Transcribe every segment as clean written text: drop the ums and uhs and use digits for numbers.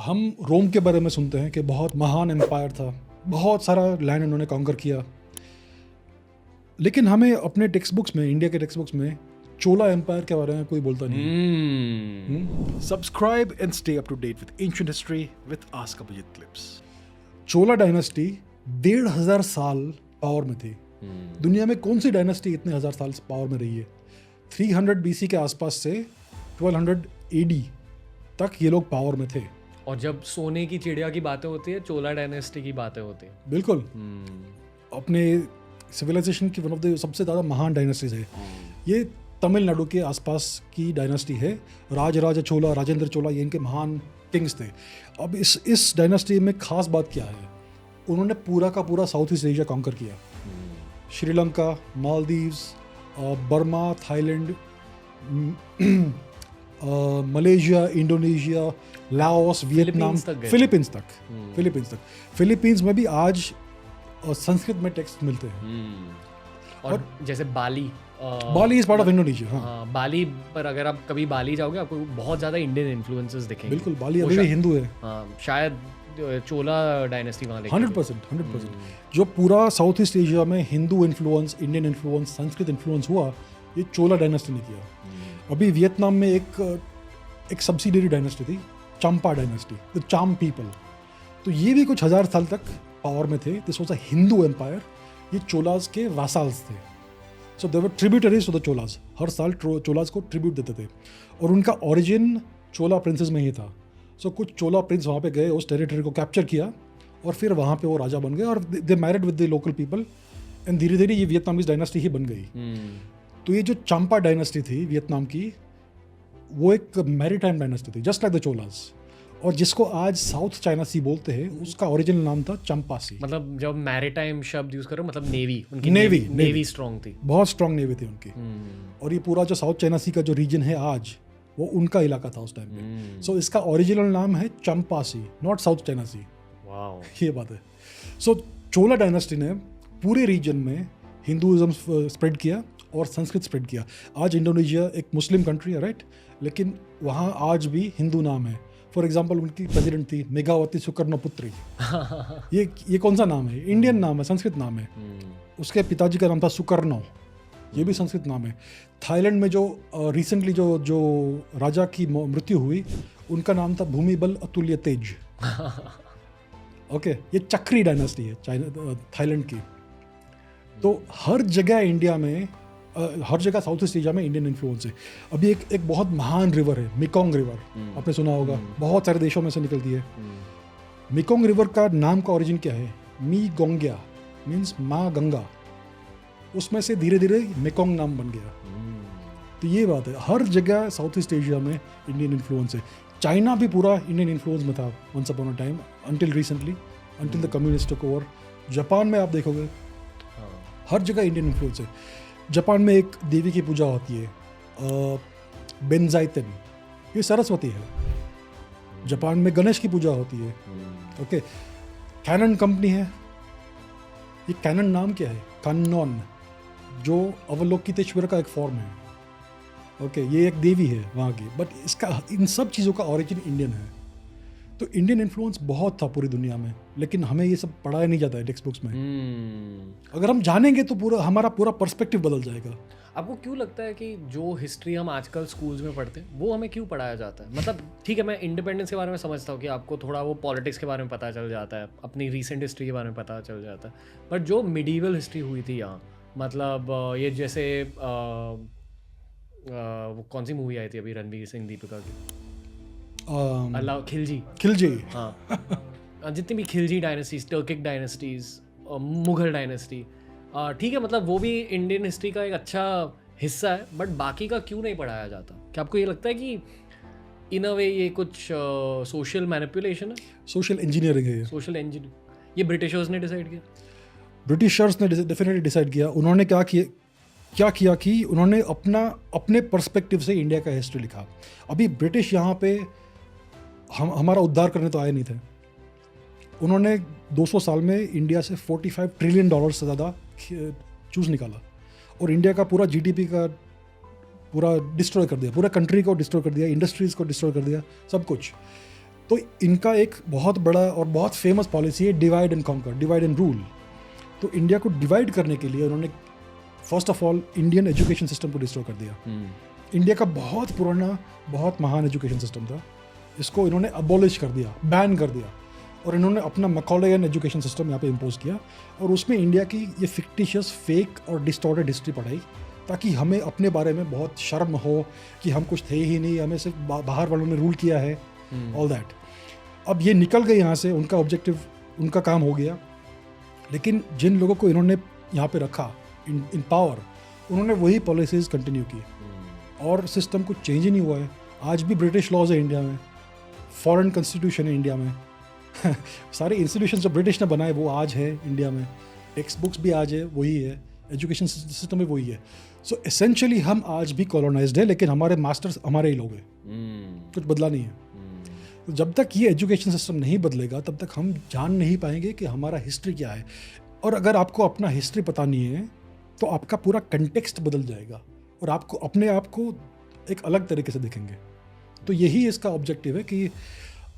हम रोम के बारे में सुनते हैं कि बहुत महान एम्पायर था, बहुत सारा लैंड उन्होंने कॉन्कर किया, लेकिन हमें अपने टेक्स्ट बुक्स में, इंडिया के टेक्स्ट बुक्स में चोला एम्पायर के बारे में कोई बोलता नहीं। Subscribe and stay up to date with ancient history with Ask Abhijit Clips. Chola dynasty 1500 साल पावर में थी। दुनिया में कौन सी डायनेस्टी इतने हजार साल पावर में रही है? 300 BC के आसपास से 1200 AD तक ये लोग पावर में थे। और जब सोने की चिड़िया की बातें होती है, चोला डायनेस्टी की बातें होती है। बिल्कुल। अपने सिविलाइजेशन की वन ऑफ द सबसे ज़्यादा महान डायनेस्टीज है। ये तमिलनाडु के आसपास की डायनेस्टी है। राजराजा चोला, राजेंद्र चोला, ये इनके महान किंग्स थे। अब इस डायनेस्टी में खास बात क्या है? उन्होंने पूरा का पूरा साउथ ईस्ट एशिया कॉन्कर किया। Sri Lanka, Maldives, Burma, Thailand, Malaysia, Indonesia, Laos, Vietnam, Philippines तक। फिलीपींस में भी आज संस्कृत में टेक्स्ट मिलते हैं। और जैसे बाली इज पार्ट ऑफ इंडोनेशिया। हाँ, बाली पर अगर आप कभी बाली जाओगे, आपको बहुत ज़्यादा इंडियन इन्फ्लुएंसेस दिखेंगे। बिल्कुल, बाली अभी भी हिंदू है। हाँ, शायद चोला डायनेस्टी वहाँ 100%। जो पूरा साउथ ईस्ट एशिया में Hindu influence, Indian influence, Sanskrit influence हुआ, ये चोला डायनेस्टी ने किया। अभी वियतनाम में एक सब्सिडियरी डायनेस्टी थी, चंपा डायनेस्टी, द चाम पीपल। तो ये भी कुछ हजार साल तक पावर में थे। This was a Hindu empire. ये चोलाज के वासाल्स थे। So they were tributaries to the Cholas. हर साल चोलाज को ट्रिब्यूट देते थे और उनका ओरिजिन चोला प्रिंसेस में ही था। सो कुछ चोला प्रिंस वहाँ पे गए, उस टेरिटरी को कैप्चर किया और फिर वहाँ पे वो राजा बन गए और they married with the local people and धीरे धीरे ये वियतनामीज डायनेस्टी ही बन गई। तो ये जो चंपा डायनेस्टी थी वियतनाम की, वो एक मैरीटाइम डायनेस्टी थी, जस्ट लाइक द चोलाज। और जिसको आज साउथ चाइना सी बोलते हैं, उसका ओरिजिनल नाम था चंपा सी। मतलब जब मैरीटाइम शब्द यूज करो, मतलब नेवी, उनकी नेवी स्ट्रांग थी, बहुत स्ट्रांग नेवी थी उनकी। और ये पूरा जो साउथ चाइना सी का जो रीजन है आज, वो उनका इलाका था उस टाइम पे। सो इसका ओरिजिनल नाम है Champa sea, not South China Sea. Wow, ये बात है। सो चोला डायनेस्टी ने पूरे रीजन में हिंदुइज्म स्प्रेड किया और संस्कृत स्प्रेड किया। आज इंडोनेशिया एक मुस्लिम कंट्री है, राइट, लेकिन वहाँ आज भी हिंदू नाम है। फॉर एग्जाम्पल उनकी प्रेसिडेंट थी मेघावती सुकर्णपुत्री। ये कौन सा नाम है? इंडियन नाम है, संस्कृत नाम है। उसके पिताजी का नाम था सुकर्णो, ये भी संस्कृत नाम है। थाईलैंड में जो रिसेंटली जो राजा की मृत्यु हुई, उनका नाम था भूमिबल अतुल्य तेज। ओके, ये चक्री डायनेस्टी है थाईलैंड की। तो हर जगह इंडिया में, हर जगह साउथ ईस्ट एशिया में इंडियन इन्फ्लुएंस है। अभी एक बहुत महान रिवर है, मेकोंग रिवर, आपने सुना होगा, बहुत सारे देशों में से निकलती है। मेकोंग रिवर का नाम का ओरिजिन क्या है? मी गोंग्या मीन्स माँ गंगा। उसमें से धीरे धीरे मेकोंग नाम बन गया। तो ये बात है, हर जगह साउथ ईस्ट एशिया में इंडियन इन्फ्लुएंस है। चाइना भी पूरा इंडियन इन्फ्लुएंस में था once upon a time, until recently, until the communist took over. Japan में आप देखोगे हर जगह इंडियन इन्फ्लुएंस है। जापान में एक देवी की पूजा होती है, बेंजाइतेन, ये सरस्वती है। जापान में गणेश की पूजा होती है। ओके, कैनन कंपनी है। ये कैनन नाम क्या है? कन्नौन, जो अवलोकितेश्वर का एक फॉर्म है। ओके, ये एक देवी है वहाँ की, बट इसका इन सब चीज़ों का ओरिजिन इंडियन है। तो इंडियन इन्फ्लुएंस बहुत था पूरी दुनिया में, लेकिन हमें ये सब पढ़ाया नहीं जाता है टेक्स्ट बुक्स में। अगर हम जानेंगे तो हमारा पूरा पर्सपेक्टिव बदल जाएगा। आपको क्यों लगता है कि जो हिस्ट्री हम आजकल स्कूल्स में पढ़ते हैं, वो हमें क्यों पढ़ाया जाता है? मतलब ठीक है, मैं इंडिपेंडेंस के बारे में समझता हूँ कि आपको थोड़ा वो पॉलिटिक्स के बारे में पता चल जाता है, अपनी रीसेंट हिस्ट्री के बारे में पता चल जाता है, बट जो मिडीवल हिस्ट्री हुई थी यहाँ, मतलब ये जैसे वो कौन सी मूवी आई थी अभी रणवीर सिंह दीपिका की, अल्लाह, खिलजी। हाँ, जितनी भी Khilji dynasties, Turkic dynasties, Mughal dynasty, ठीक है, मतलब वो भी इंडियन हिस्ट्री का एक अच्छा हिस्सा है, बट बाकी का क्यों नहीं पढ़ाया जाता? क्या आपको ये लगता है कि इन अ वे ये कुछ सोशल मैनिपुलेशन है? सोशल इंजीनियरिंग है। सोशल इंजीनियरिंग ये ब्रिटिशर्स ने डिसाइड किया। ब्रिटिशर्स ने डेफिनेटली डिसाइड किया। उन्होंने क्या किया कि उन्होंने अपने पर्सपेक्टिव से इंडिया का हिस्ट्री लिखा। अभी ब्रिटिश यहाँ पे हमारा उद्धार करने तो आए नहीं थे। उन्होंने 200 साल में इंडिया से $45 ट्रिलियन से ज़्यादा चूज निकाला और इंडिया का पूरा जीडीपी का पूरा डिस्ट्रॉय कर दिया, पूरा कंट्री को डिस्ट्रॉय कर दिया, इंडस्ट्रीज़ को डिस्ट्रॉय कर दिया, सब कुछ। तो इनका एक बहुत बड़ा और बहुत फेमस पॉलिसी है divide and conquer, divide and rule. तो इंडिया को डिवाइड करने के लिए उन्होंने first of all Indian education system को डिस्ट्रॉय कर दिया। इंडिया का बहुत पुराना, बहुत महान एजुकेशन सिस्टम था, इसको इन्होंने अबॉलिश कर दिया, बैन कर दिया, और इन्होंने अपना मैकॉलेयन एजुकेशन सिस्टम यहाँ पे इम्पोज किया, और उसमें इंडिया की ये फिक्टिशियस, फेक और डिस्टॉर्टेड हिस्ट्री पढ़ाई, ताकि हमें अपने बारे में बहुत शर्म हो कि हम कुछ थे ही नहीं, हमें सिर्फ बाहर वालों ने रूल किया है, ऑल दैट। अब ये निकल गए यहाँ से, उनका ऑब्जेक्टिव, उनका काम हो गया। लेकिन जिन लोगों को इन्होंने यहाँ पे रखा इन पावर, उन्होंने वही पॉलिसीज़ कंटिन्यू की, और सिस्टम कुछ चेंज ही नहीं हुआ है। आज भी ब्रिटिश लॉज है इंडिया में, फॉरेन कॉन्स्टिट्यूशन है इंडिया में सारे इंस्टीट्यूशन जो ब्रिटिश ने बनाए वो आज है इंडिया में, टेक्स्ट बुक्स भी आज है वही है, एजुकेशन सिस्टम भी वही है। सो एसेंशियली हम आज भी कॉलोनाइज्ड है, लेकिन हमारे मास्टर्स हमारे ही लोग हैं, कुछ बदला नहीं है। तो जब तक ये एजुकेशन सिस्टम नहीं बदलेगा तब तक हम जान नहीं पाएंगे कि हमारा हिस्ट्री क्या है। और अगर आपको अपना हिस्ट्री पता नहीं है तो आपका पूरा कंटेक्स्ट बदल जाएगा, और आपको अपने आप को एक अलग तरीके से देखेंगे। तो यही इसका ऑब्जेक्टिव है कि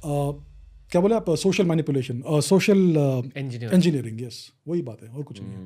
क्या बोले आप, social manipulation, social engineering, yes, वही बात है और कुछ नहीं है।